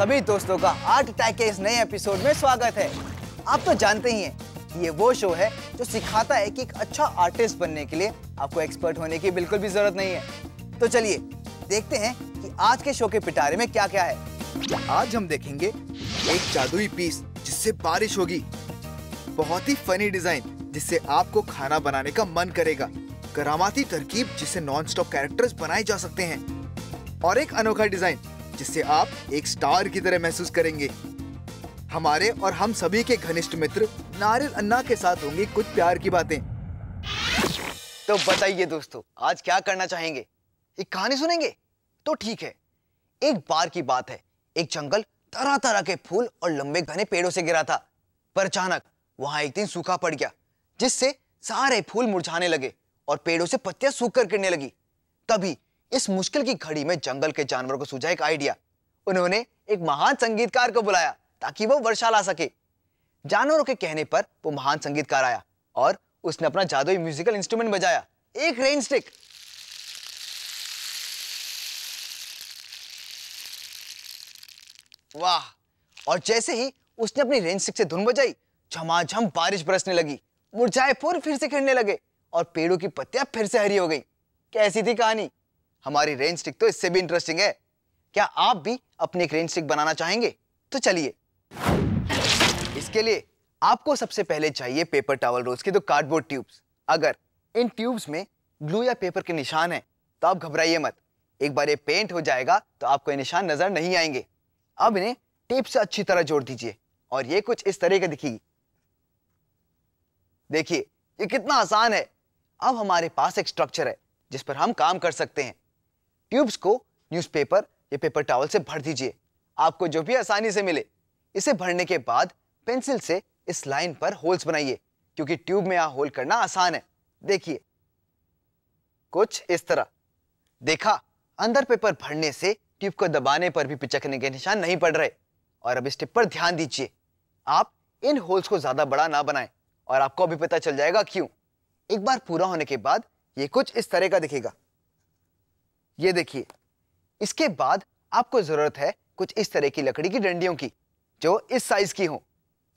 सभी दोस्तों का आर्ट अटैक के इस नए एपिसोड में स्वागत है। आप तो जानते ही हैं कि ये वो शो है जो सिखाता है कि एक अच्छा आर्टिस्ट बनने के लिए आपको एक्सपर्ट होने की बिल्कुल भी जरूरत नहीं है। तो चलिए देखते हैं कि आज के शो के पिटारे में क्या क्या है। आज हम देखेंगे एक जादुई पीस जिससे बारिश होगी, बहुत ही फनी डिजाइन जिससे आपको खाना बनाने का मन करेगा, करामाती तरकीब जिससे नॉन स्टॉप कैरेक्टर्स बनाए जा सकते हैं और एक अनोखा डिजाइन जिससे आप एक स्टार की तरह महसूस करेंगे। हमारे और हम सभी के घनिष्ठ मित्र नारियल अन्ना के साथ होंगी कुछ प्यार की बातें। तो बताइए दोस्तों, आज क्या करना चाहेंगे? एक कहानी सुनेंगे? तो ठीक है। एक बार की बात है, एक जंगल तरह तरह के फूल और लंबे घने पेड़ों से घिरा था, पर अचानक वहां एक दिन सूखा पड़ गया जिससे सारे फूल मुरझाने लगे और पेड़ों से पत्तियां सूख कर गिरने लगी। तभी इस मुश्किल की घड़ी में जंगल के जानवरों को सूझा एक आइडिया। उन्होंने एक महान संगीतकार को बुलाया ताकि वो वर्षा ला सके। जानवरों के कहने पर वो महान संगीतकार आया और उसने अपना जादुई म्यूजिकल इंस्ट्रूमेंट बजाया, एक रेन स्टिक। वाह! और जैसे ही उसने अपनी रेन स्टिक से धुन बजाई, झमाझम बारिश बरसने लगी, मुरझाए फूल फिर से खिलने लगे और पेड़ों की पत्तियां फिर से हरी हो गई। कैसी थी कहानी? हमारी रेन स्टिक तो इससे भी इंटरेस्टिंग है। क्या आप भी अपनी एक रेन स्टिक बनाना चाहेंगे? तो चलिए, इसके लिए आपको सबसे पहले चाहिए पेपर टॉवल रोल्स की दो कार्डबोर्ड ट्यूब्स। अगर इन ट्यूब्स में ग्लू या पेपर के निशान हैं तो आप घबराइए मत, एक बार ये पेंट हो जाएगा तो आपको ये निशान नजर नहीं आएंगे। अब इन्हें टेप से अच्छी तरह जोड़ दीजिए और ये कुछ इस तरह का दिखेगी। देखिए ये कितना आसान है। अब हमारे पास एक स्ट्रक्चर है जिस पर हम काम कर सकते हैं। ट्यूब्स को न्यूज़पेपर या पेपर टॉवल से भर दीजिए, आपको जो भी आसानी से मिले। इसे भरने के बाद पेंसिल से इस लाइन पर होल्स बनाइए, क्योंकि ट्यूब में यहां होल करना आसान है। देखिए कुछ इस तरह। देखा, अंदर पेपर भरने से ट्यूब को दबाने पर भी पिचकने के निशान नहीं पड़ रहे। और अब इस टिप पर ध्यान दीजिए, आप इन होल्स को ज्यादा बड़ा ना बनाएं और आपको अभी पता चल जाएगा क्यों। एक बार पूरा होने के बाद ये कुछ इस तरह का दिखेगा। ये देखिए, इसके बाद आपको जरूरत है कुछ इस तरह की लकड़ी की डंडियों की जो इस साइज की हो।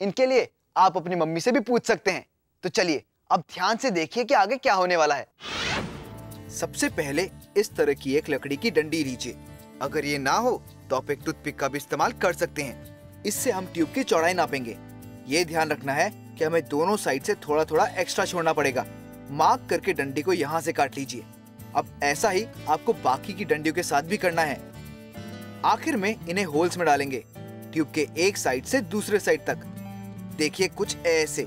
इनके लिए आप अपनी मम्मी से भी पूछ सकते हैं। तो चलिए अब ध्यान से देखिए कि आगे क्या होने वाला है। सबसे पहले इस तरह की एक लकड़ी की डंडी लीजिए। अगर ये ना हो तो आप एक टूथपिक का भी इस्तेमाल कर सकते हैं। इससे हम ट्यूब की चौड़ाई नापेंगे। ये ध्यान रखना है कि हमें दोनों साइड से थोड़ा थोड़ा एक्स्ट्रा छोड़ना पड़ेगा। मार्क करके डंडी को यहाँ से काट लीजिए। अब ऐसा ही आपको बाकी की डंडियों के साथ भी करना है। आखिर में इन्हें होल्स में डालेंगे, ट्यूब के एक साइड से दूसरे साइड तक। देखिए कुछ ऐसे।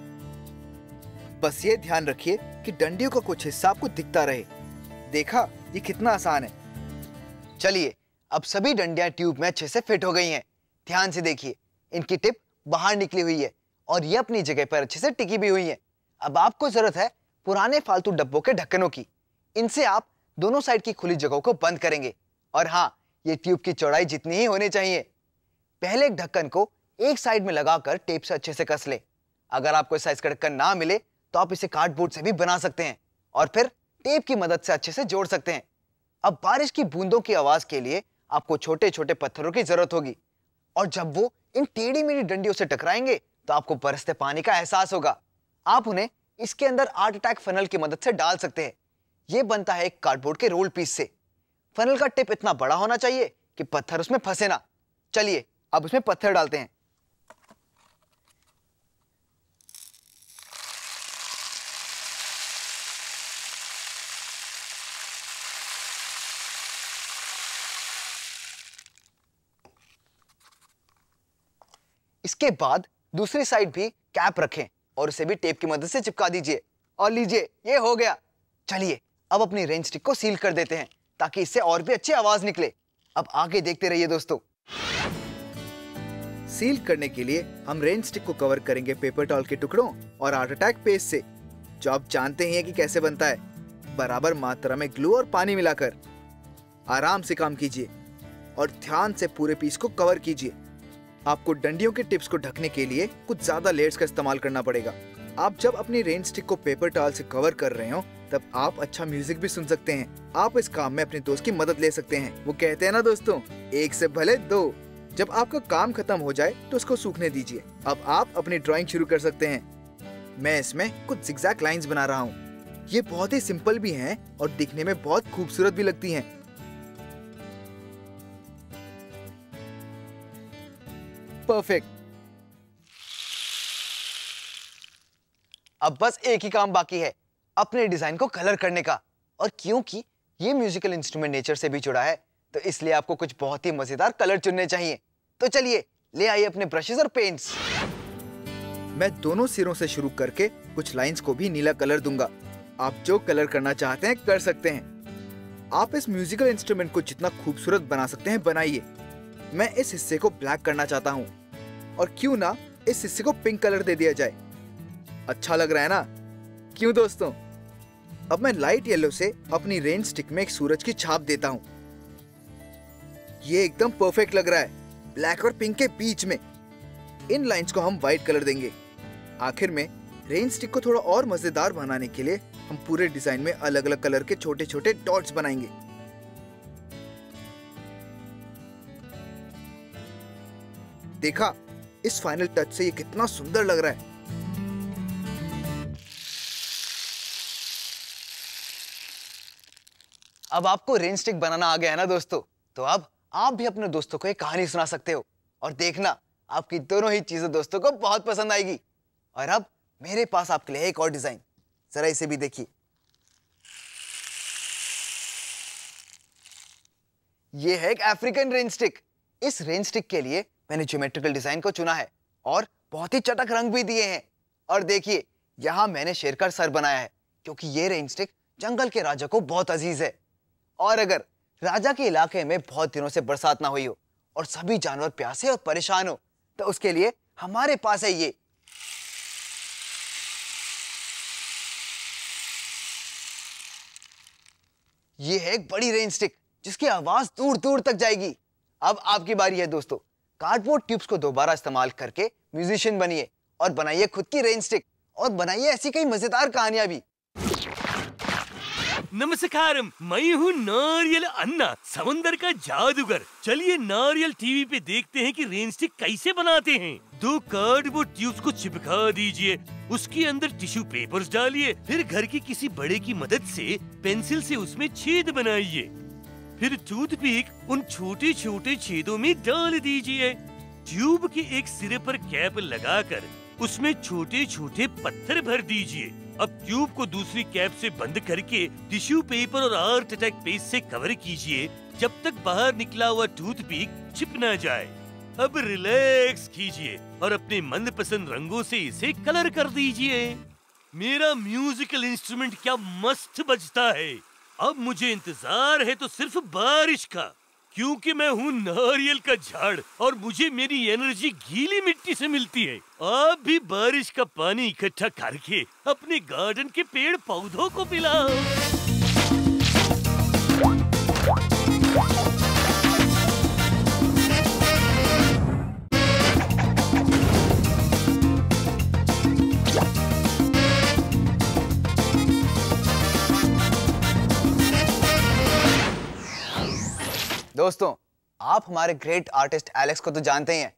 बस ये ध्यान रखिए कि डंडियों का कुछ हिस्सा आपको दिखता रहे। देखा, ये कितना आसान है। चलिए, अब सभी डंडियां ट्यूब में अच्छे से फिट हो गई हैं। ध्यान से देखिए, इनकी टिप बाहर निकली हुई है और ये अपनी जगह पर अच्छे से टिकी भी हुई है। अब आपको जरूरत है पुराने फालतू डब्बों के ढक्कनों की। इनसे आप दोनों साइड की खुली जगहों को बंद करेंगे। और हाँ, ये ट्यूब की चौड़ाई जितनी ही होनी चाहिए। पहले एक ढक्कन को एक साइड में लगाकर टेप से अच्छे से कस ले। अगर आपको इस साइज का ढक्कन ना मिले तो आप इसे कार्डबोर्ड से भी बना सकते हैं और फिर टेप की मदद से अच्छे से जोड़ सकते हैं। अब बारिश की बूंदों की आवाज के लिए आपको छोटे छोटे पत्थरों की जरूरत होगी और जब वो इन टेढ़ी मेढ़ी डंडियों से टकराएंगे तो आपको बरसते पानी का एहसास होगा। आप उन्हें इसके अंदर आर्ट अटैक फनल की मदद से डाल सकते हैं। ये बनता है एक कार्डबोर्ड के रोल पीस से। फनल का टिप इतना बड़ा होना चाहिए कि पत्थर उसमें फंसे ना। चलिए अब उसमें पत्थर डालते हैं। इसके बाद दूसरी साइड भी कैप रखें और उसे भी टेप की मदद से चिपका दीजिए। और लीजिए, ये हो गया। चलिए अब अपनी रेन स्टिक को सील कर देते हैं ताकि इससे और भी अच्छी आवाज निकले। अब आगे देखते रहिए दोस्तों। सील करने के लिए हम रेन स्टिक को कवर करेंगे पेपर टॉवल के टुकड़ों और आर्ट अटैक पेस्ट से, जो आप जानते ही हैं कि कैसे बनता है। बराबर मात्रा में ग्लू और पानी मिलाकर आराम से काम कीजिए और ध्यान से पूरे पीस को कवर कीजिए। आपको डंडियों के टिप्स को ढकने के लिए कुछ ज्यादा लेयर्स का इस्तेमाल करना पड़ेगा। आप जब अपनी रेन स्टिक को पेपर टॉवल से कवर कर रहे हो तब आप अच्छा म्यूजिक भी सुन सकते हैं। आप इस काम में अपने दोस्त की मदद ले सकते हैं। वो कहते हैं ना दोस्तों, एक से भले दो। जब आपका काम खत्म हो जाए तो उसको सूखने दीजिए। अब आप अपनी ड्राइंग शुरू कर सकते हैं। मैं इसमें कुछ जिगजैग लाइंस बना रहा हूँ। ये बहुत ही सिंपल भी हैं और दिखने में बहुत खूबसूरत भी लगती हैं। परफेक्ट। अब बस एक ही काम बाकी है, अपने डिजाइन को कलर करने का। और क्योंकि ये म्यूजिकल इंस्ट्रूमेंट नेचर से भी जुड़ा है, तो इसलिए आपको कुछ बहुत ही मजेदार कलर चुनने चाहिए। तो चलिए ले आइए अपने ब्रशेस और पेंट्स। मैं दोनों सिरों से शुरू करके कुछ लाइंस को भी नीला कलर दूंगा। आप जो कलर करना चाहते हैं कर सकते हैं। आप इस म्यूजिकल इंस्ट्रूमेंट को जितना खूबसूरत बना सकते हैं बनाइए। मैं इस हिस्से को ब्लैक करना चाहता हूँ, और क्यों ना इस हिस्से को पिंक कलर दे दिया जाए। अच्छा लग रहा है ना? क्यों दोस्तों? अब मैं लाइट येलो से अपनी रेन स्टिक में एक सूरज की छाप देता हूँ। ये एकदम परफेक्ट लग रहा है, ब्लैक और पिंक के बीच में। इन लाइंस को हम व्हाइट कलर देंगे। आखिर में रेन स्टिक को थोड़ा और मजेदार बनाने के लिए हम पूरे डिजाइन में अलग अलग कलर के छोटे छोटे डॉट्स बनाएंगे। देखा, इस फाइनल टच से ये कितना सुंदर लग रहा है। अब आपको रेन स्टिक बनाना आ गया है ना दोस्तों? तो अब आप भी अपने दोस्तों को एक कहानी सुना सकते हो, और देखना आपकी दोनों ही चीजें दोस्तों को बहुत पसंद आएगी। और अब मेरे पास आपके लिए एक और डिजाइन, जरा इसे भी देखिए। ये है एक अफ्रीकन रेन स्टिक। इस रेन स्टिक के लिए मैंने ज्योमेट्रिकल डिजाइन को चुना है और बहुत ही चटक रंग भी दिए हैं। और देखिए, यहां मैंने शेर का सर बनाया है, क्योंकि ये रेन स्टिक जंगल के राजा को बहुत अजीज है। और अगर राजा के इलाके में बहुत दिनों से बरसात ना हुई हो और सभी जानवर प्यासे और परेशान हो, तो उसके लिए हमारे पास है ये। ये है एक बड़ी रेन स्टिक जिसकी आवाज दूर दूर तक जाएगी। अब आपकी बारी है दोस्तों। कार्डबोर्ड ट्यूब्स को दोबारा इस्तेमाल करके म्यूजिशियन बनिए और बनाइए खुद की रेन स्टिक, और बनाइए ऐसी कई मजेदार कहानियां भी। नमस्कारम, मैं हूँ नारियल अन्ना, समंदर का जादूगर। चलिए नारियल टीवी पे देखते हैं कि रेन स्टिक कैसे बनाते हैं। 2 कार्डबोर्ड ट्यूब्स को चिपका दीजिए, उसके अंदर टिश्यू पेपर्स डालिए, फिर घर की किसी बड़े की मदद से पेंसिल से उसमें छेद बनाइए, फिर टूथपिक उन छोटे छोटे छेदों में डाल दीजिए। ट्यूब के एक सिरे पर कैप लगाकर उसमें छोटे छोटे पत्थर भर दीजिए। अब ट्यूब को दूसरी कैप से बंद करके टिश्यू पेपर और आर्ट अटैक पेस्ट से कवर कीजिए, जब तक बाहर निकला हुआ टूथपिक छिप न जाए। अब रिलैक्स कीजिए और अपने मनपसंद रंगों से इसे कलर कर दीजिए। मेरा म्यूजिकल इंस्ट्रूमेंट क्या मस्त बजता है। अब मुझे इंतजार है तो सिर्फ बारिश का, क्योंकि मैं हूँ नारियल का झाड़ और मुझे मेरी एनर्जी गीली मिट्टी से मिलती है। आप भी बारिश का पानी इकट्ठा करके अपने गार्डन के पेड़ पौधों को पिलाओ। दोस्तों, आप हमारे ग्रेट आर्टिस्ट एलेक्स को तो जानते ही हैं,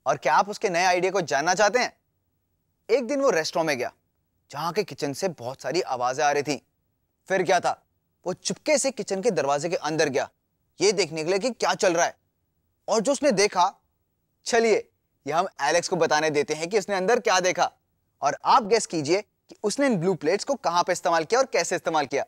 और क्या आप उसके नए आइडिया को जानना चाहते हैं? एक दिन वो रेस्टोरेंट में गया जहां के किचन से बहुत सारी आवाजें आ रही थी। फिर क्या था, वो चुपके से किचन के दरवाजे के अंदर गया, ये देखने के लिए कि क्या चल रहा है। और जो उसने देखा, चलिए ये हम एलेक्स को बताने देते हैं कि उसने अंदर क्या देखा, और आप गेस कीजिए कि उसने इन ब्लू प्लेट्स को कहां पे इस्तेमाल किया और कैसे इस्तेमाल किया।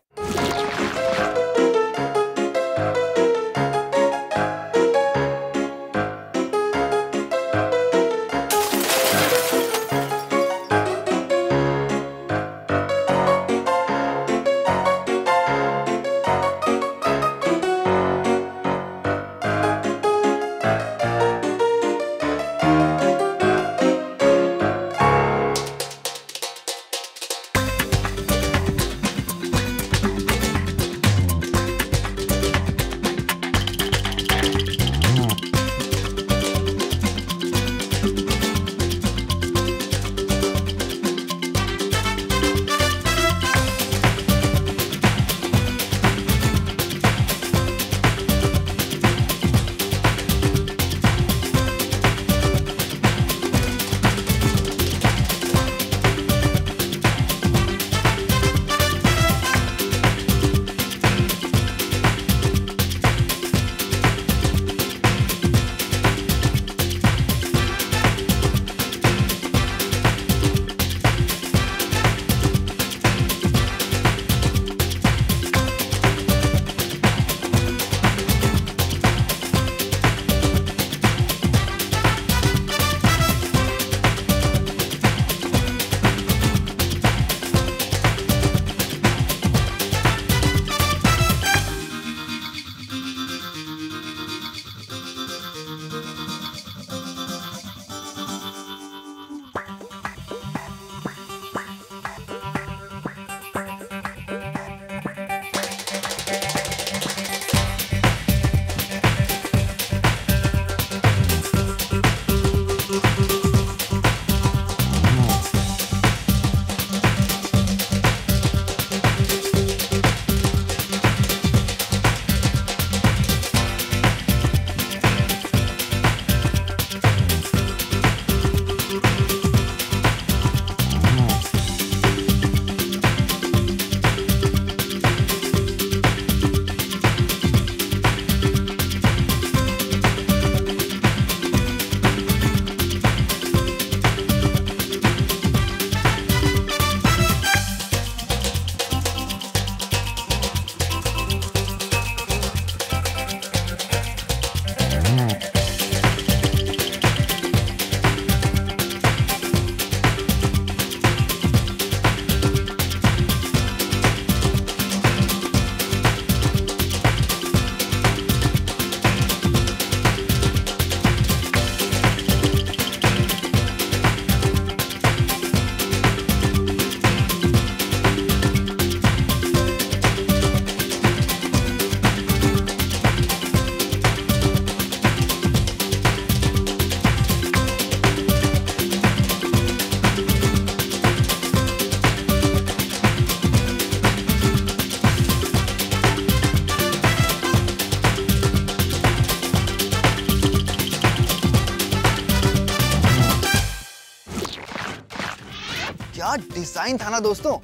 डिजाइन था ना दोस्तों,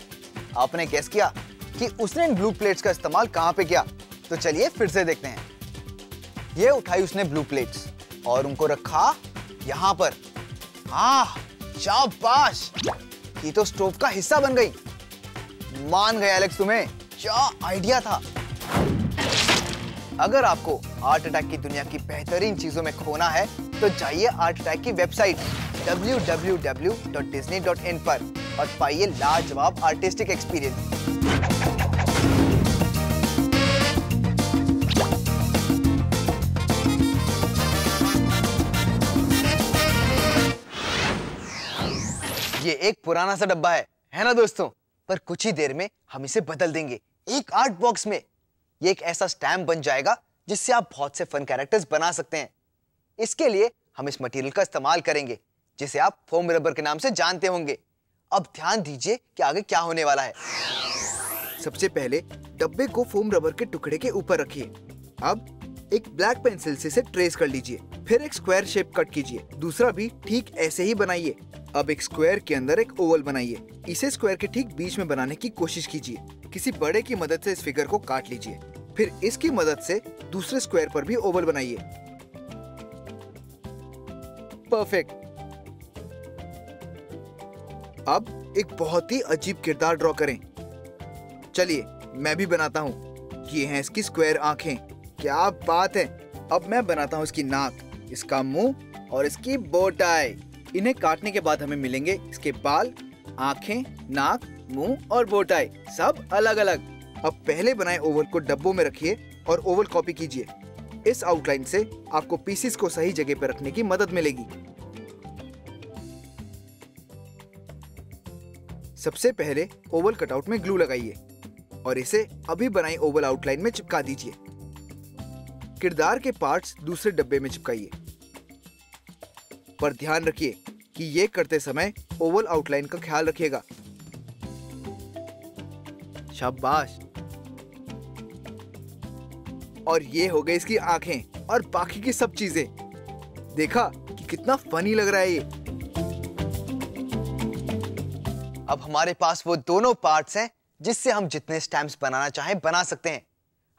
आपने गेस किया कि उसने इन ब्लू प्लेट्स का इस्तेमाल कहाँ पे किया? तो चलिए फिर से देखते हैं। ये उठाई उसने ब्लू प्लेट्स और उनको रखा यहाँ पर। हाँ, शाबाश, ये तो स्टोव का हिस्सा बन गई। मान गए एलेक्स, तुम्हें क्या आइडिया था। अगर आपको आर्ट अटैक की दुनिया की बेहतरीन चीजों में खोना है तो जाइए आर्ट अटैक की वेबसाइट www.disney.in पर और पाइए लाजवाब आर्टिस्टिक एक्सपीरियंस। ये एक पुराना सा डब्बा है ना दोस्तों? पर कुछ ही देर में हम इसे बदल देंगे एक आर्ट बॉक्स में। ये एक ऐसा स्टैम्प बन जाएगा जिससे आप बहुत से फन कैरेक्टर्स बना सकते हैं। इसके लिए हम इस मटेरियल का इस्तेमाल करेंगे जिसे आप फोम रबर के नाम से जानते होंगे। अब ध्यान दीजिए कि आगे क्या होने वाला है। सबसे पहले डब्बे को फोम रबर के टुकड़े के ऊपर रखिए। अब एक ब्लैक पेंसिल से इसे ट्रेस कर लीजिए। फिर एक स्क्वायर शेप कट कीजिए। दूसरा भी ठीक ऐसे ही बनाइए। अब एक स्क्वायर के अंदर एक ओवल बनाइए। इसे स्क्वायर के ठीक बीच में बनाने की कोशिश कीजिए। किसी बड़े की मदद से इस फिगर को काट लीजिए। फिर इसकी मदद से दूसरे स्क्वायर पर भी ओवल बनाइए। परफेक्ट। अब एक बहुत ही अजीब किरदार ड्रॉ करें। चलिए मैं भी बनाता हूँ। ये हैं इसकी स्क्वायर आंखें। क्या बात है। अब मैं बनाता हूँ इसकी नाक, इसका मुंह और इसकी बो टाई। इन्हें काटने के बाद हमें मिलेंगे इसके बाल, आंखें, नाक, मुंह और बो टाई, सब अलग अलग। अब पहले बनाए ओवल को डब्बों में रखिए और ओवल कॉपी कीजिए। इस आउटलाइन से आपको पीसेस को सही जगह पर रखने की मदद मिलेगी। सबसे पहले ओवल कटआउट में ग्लू लगाइए और इसे अभी बनाई ओवल आउटलाइन में चिपका दीजिए। किरदार के पार्ट्स दूसरे डब्बे में चिपकाइए। पर ध्यान रखिए कि ये करते समय ओवल आउटलाइन का ख्याल रखिएगा। शाबाश। और ये हो गई इसकी आंखें और बाकी की सब चीजें। देखा कि कितना फनी लग रहा है ये। अब हमारे पास वो दोनों पार्ट्स हैं जिससे हम जितने स्टैम्प्स बनाना चाहें बना सकते हैं।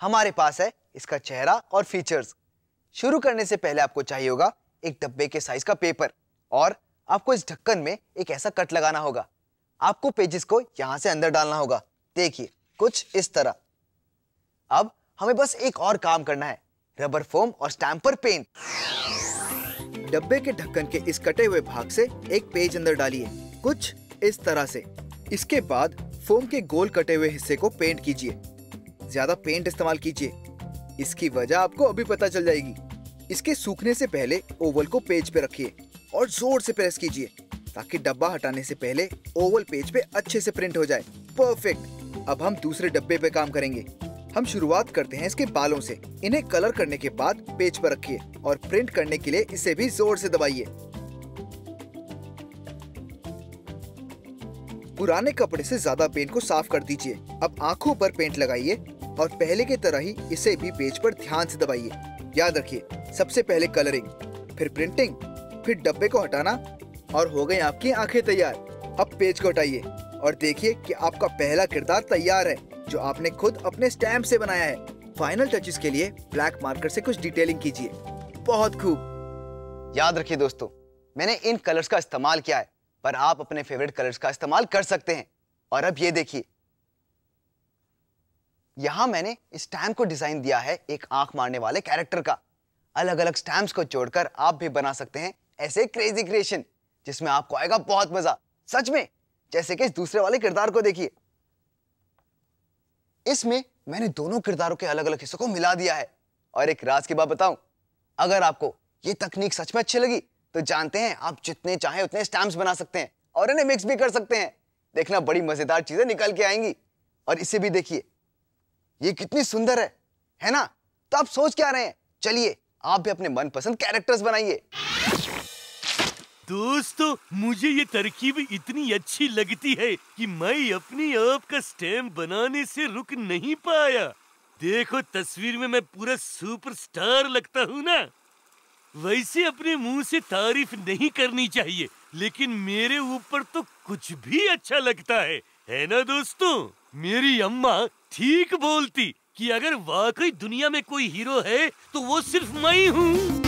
हमारे पास है इसका चेहरा और फीचर्स। शुरू करने से पहले आपको चाहिए होगा एक डब्बे के साइज का पेपर और आपको इस ढक्कन में एक ऐसा कट लगाना होगा। आपको पेजेस को यहां से अंदर डालना होगा। देखिए कुछ इस तरह। अब हमें बस एक और काम करना है, रबर फोम और स्टैम्प पर पेंट। डब्बे के ढक्कन के इस कटे हुए भाग से एक पेज अंदर डालिए, कुछ इस तरह से। इसके बाद फोम के गोल कटे हुए हिस्से को पेंट कीजिए। ज्यादा पेंट इस्तेमाल कीजिए, इसकी वजह आपको अभी पता चल जाएगी। इसके सूखने से पहले ओवल को पेज पे रखिए और जोर से प्रेस कीजिए ताकि डब्बा हटाने से पहले ओवल पेज पे अच्छे से प्रिंट हो जाए। परफेक्ट। अब हम दूसरे डब्बे पे काम करेंगे। हम शुरुआत करते हैं इसके बालों से। इन्हें कलर करने के बाद पेज पर रखिए और प्रिंट करने के लिए इसे भी जोर से दबाइए। पुराने कपड़े से ज्यादा पेंट को साफ कर दीजिए। अब आंखों पर पेंट लगाइए और पहले की तरह ही इसे भी पेज पर ध्यान से दबाइए। याद रखिए, सबसे पहले कलरिंग, फिर प्रिंटिंग, फिर डब्बे को हटाना और हो गई आपकी आंखें तैयार। अब पेज को हटाइए और देखिए कि आपका पहला किरदार तैयार है जो आपने खुद अपने स्टैम्प से बनाया है। फाइनल टचेस के लिए ब्लैक मार्कर से कुछ डिटेलिंग कीजिए। बहुत खूब। याद रखिए दोस्तों, मैंने इन कलर्स का इस्तेमाल किया है, पर आप अपने फेवरेट कलर्स का इस्तेमाल कर सकते हैं। और अब ये देखिए, यहां मैंने इस स्टैम्प को डिजाइन दिया है एक आंख मारने वाले कैरेक्टर का। अलग अलग स्टैम्प्स को जोड़कर आप भी बना सकते हैं ऐसे क्रेजी क्रिएशन जिसमें आपको आएगा बहुत मजा। सच में, जैसे कि इस दूसरे वाले किरदार को देखिए। इसमें मैंने दोनों किरदारों के अलग अलग हिस्सों को मिला दिया है। और एक राज की बात बताऊं, अगर आपको ये तकनीक सच में अच्छी लगी तो जानते हैं आप जितने चाहें उतने स्टैम्प्स बना सकते हैं और इन्हें मिक्स भी कर सकते हैं। देखना, बड़ी मजेदार चीजें निकल के आएंगी। और इसे भी देखिए, ये कितनी सुंदर है ना? तो आप सोच क्या रहे हैं? चलिए आप भी अपने मनपसंद कैरेक्टर्स बनाइए। दोस्तों, मुझे ये तरकीब इतनी अच्छी लगती है कि मैं अपनी आप का स्टैम्प बनाने से रुक नहीं पाया। देखो, तस्वीर में मैं पूरा सुपरस्टार लगता हूँ ना। वैसे अपने मुंह से तारीफ नहीं करनी चाहिए, लेकिन मेरे ऊपर तो कुछ भी अच्छा लगता है ना दोस्तों? मेरी अम्मा ठीक बोलती कि अगर वाकई दुनिया में कोई हीरो है तो वो सिर्फ मैं ही हूँ।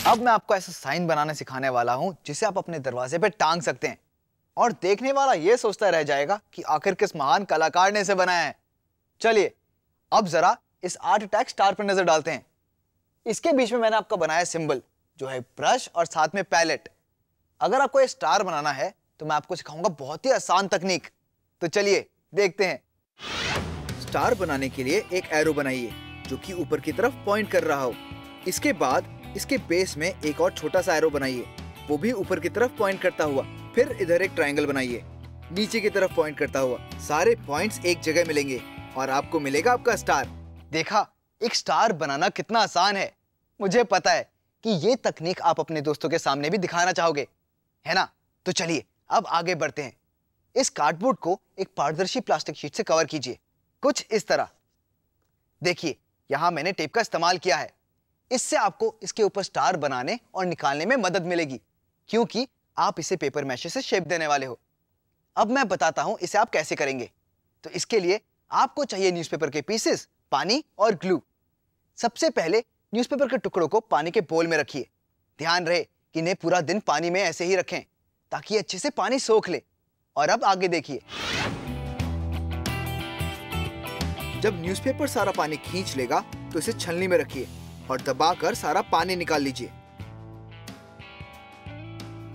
अब मैं आपको ऐसा साइन बनाना सिखाने वाला हूं जिसे आप अपने दरवाजे पे टांग सकते हैं और देखने वाला ये सोचता रह जाएगा कि आखिर किस महान कलाकार ने इसे बनाया है। चलिए अब जरा इस आर्ट अटैक स्टार पर नजर डालते हैं। इसके बीच में मैंने आपका बनाया सिंबल जो है ब्रश और साथ में पैलेट। अगर आपको ये स्टार बनाना है तो मैं आपको सिखाऊंगा बहुत ही आसान तकनीक। तो चलिए देखते हैं। स्टार बनाने के लिए एक एरो बनाइए जो कि ऊपर की तरफ पॉइंट कर रहा हो। इसके बाद इसके बेस में एक और छोटा सा एरो बनाइए, वो भी ऊपर की तरफ पॉइंट करता हुआ। फिर इधर एक ट्रायंगल बनाइए नीचे की तरफ पॉइंट करता हुआ। सारे पॉइंट्स एक जगह मिलेंगे और आपको मिलेगा आपका स्टार। देखा, एक स्टार बनाना कितना आसान है। मुझे पता है कि ये तकनीक आप अपने दोस्तों के सामने भी दिखाना चाहोगे, है ना? तो चलिए अब आगे बढ़ते हैं। इस कार्डबोर्ड को एक पारदर्शी प्लास्टिक शीट से कवर कीजिए, कुछ इस तरह। देखिए यहाँ मैंने टेप का इस्तेमाल किया है। इससे आपको इसके ऊपर स्टार बनाने और निकालने में मदद मिलेगी क्योंकि आप इसे पेपर मैशे से शेप देने वाले हो। अब मैं बताता हूं इसे आप कैसे करेंगे। तो इसके लिए आपको चाहिए न्यूज़पेपर के पीसेस, पानी और ग्लू। सबसे पहले न्यूज़पेपर के टुकड़ों को पानी के बोल में रखिए। ध्यान रहे कि इन्हें पूरा दिन पानी में ऐसे ही रखें ताकि अच्छे से पानी सोख ले। और अब आगे देखिए। जब न्यूज़पेपर सारा पानी खींच लेगा तो इसे छलनी में रखिए और दबाकर सारा पानी निकाल लीजिए।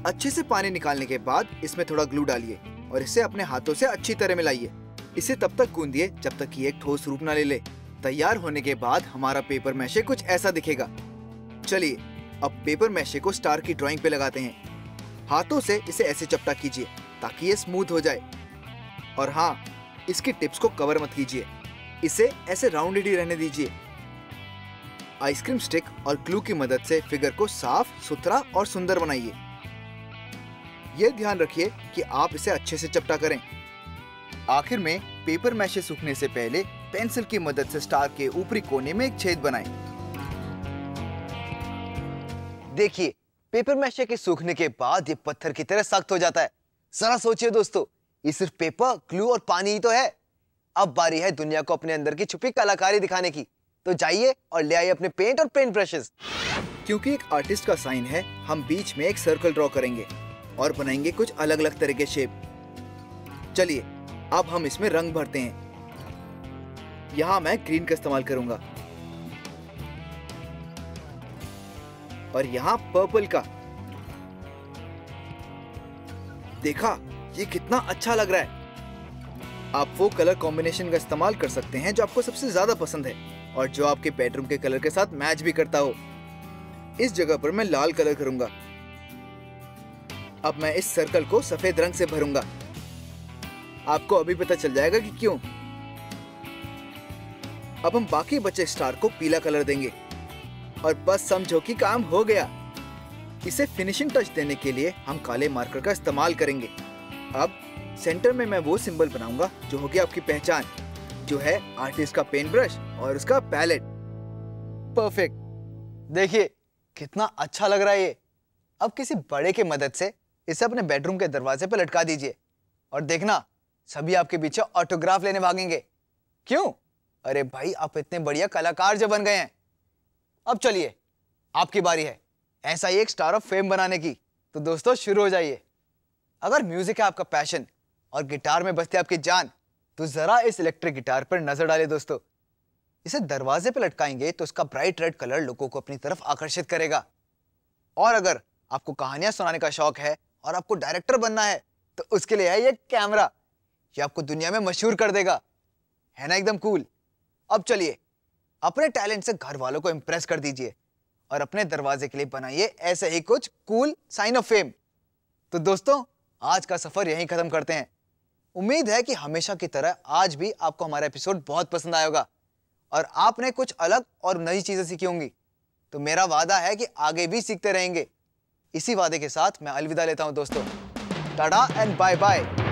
अच्छे से पानी निकालने के बाद इसमें थोड़ा ग्लू डालिए और इसे अपने हाथों से अच्छी तरह मिलाइए। इसे तब तक गूंदिए जब तक कि एक ठोस रूप ना ले ले। तैयार होने के बाद हमारा पेपर मैशे कुछ ऐसा दिखेगा। चलिए अब पेपर मैशे को स्टार की ड्राइंग पे लगाते हैं। हाथों से इसे ऐसे चपटा कीजिए ताकि ये स्मूथ हो जाए। और हाँ, इसकी टिप्स को कवर मत कीजिए, इसे ऐसे राउंडेड ही रहने दीजिए। आइसक्रीम स्टिक और ग्लू की मदद से फिगर को साफ सुथरा और सुंदर बनाइए। यह ध्यान रखिए कि आप इसे अच्छे से चपटा करें। आखिर में पेपर मैशे सूखने से पहले पेंसिल की मदद से स्टार के ऊपरी कोने में एक छेद बनाएं। देखिए पेपर मैशे के सूखने के बाद ये पत्थर की तरह सख्त हो जाता है। जरा सोचिए दोस्तों, ये सिर्फ पेपर, ग्लू और पानी ही तो है। अब बारी है दुनिया को अपने अंदर की छुपी कलाकारी दिखाने की। तो जाइए और ले आइए अपने पेंट और पेंट ब्रशेस। क्योंकि एक आर्टिस्ट का साइन है, हम बीच में एक सर्कल ड्रॉ करेंगे और बनाएंगे कुछ अलग अलग तरह के शेप। चलिए अब हम इसमें रंग भरते हैं। यहाँ मैं ग्रीन का इस्तेमाल करूंगा और यहाँ पर्पल का। देखा, ये कितना अच्छा लग रहा है। आप वो कलर कॉम्बिनेशन का इस्तेमाल कर सकते हैं जो आपको सबसे ज्यादा पसंद है और जो आपके बेडरूम के कलर के साथ मैच भी करता हो। इस जगह पर मैं लाल कलर करूंगा। अब मैं इस सर्कल को सफेद रंग से भरूंगा। आपको अभी पता चल जाएगा कि क्यों। अब हम बाकी बचे स्टार को पीला कलर देंगे और बस समझो कि काम हो गया। इसे फिनिशिंग टच देने के लिए हम काले मार्कर का इस्तेमाल करेंगे। अब सेंटर में मैं वो सिंबल बनाऊंगा जो होगी आपकी पहचान, जो है आर्टिस्ट का पेन ब्रश और उसका पैलेट। परफेक्ट। देखिए कितना अच्छा लग रहा है ये। अब किसी बड़े की मदद से इसे अपने बेडरूम के दरवाजे पर लटका दीजिए और देखना सभी आपके पीछे ऑटोग्राफ लेने भागेंगे। क्यों? अरे भाई, आप इतने बढ़िया कलाकार जो बन गए हैं। अब चलिए आपकी बारी है ऐसा ही एक स्टार ऑफ फेम बनाने की। तो दोस्तों शुरू हो जाइए। अगर म्यूजिक है आपका पैशन और गिटार में बजती आपकी जान, तो जरा इस इलेक्ट्रिक गिटार पर नजर डालिए दोस्तों। इसे दरवाजे पर लटकाएंगे तो इसका ब्राइट रेड कलर लोगों को अपनी तरफ आकर्षित करेगा। और अगर आपको कहानियां सुनाने का शौक है और आपको डायरेक्टर बनना है तो उसके लिए है ये कैमरा। ये आपको दुनिया में मशहूर कर देगा, है ना? एकदम कूल। अब चलिए अपने टैलेंट से घर वालों को इंप्रेस कर दीजिए और अपने दरवाजे के लिए बनाइए ऐसे ही कुछ कूल साइन ऑफ फेम। तो दोस्तों आज का सफर यहीं खत्म करते हैं। उम्मीद है कि हमेशा की तरह आज भी आपको हमारा एपिसोड बहुत पसंद आया होगा और आपने कुछ अलग और नई चीजें सीखी होंगी। तो मेरा वादा है कि आगे भी सीखते रहेंगे। इसी वादे के साथ मैं अलविदा लेता हूं दोस्तों। Tata and bye bye.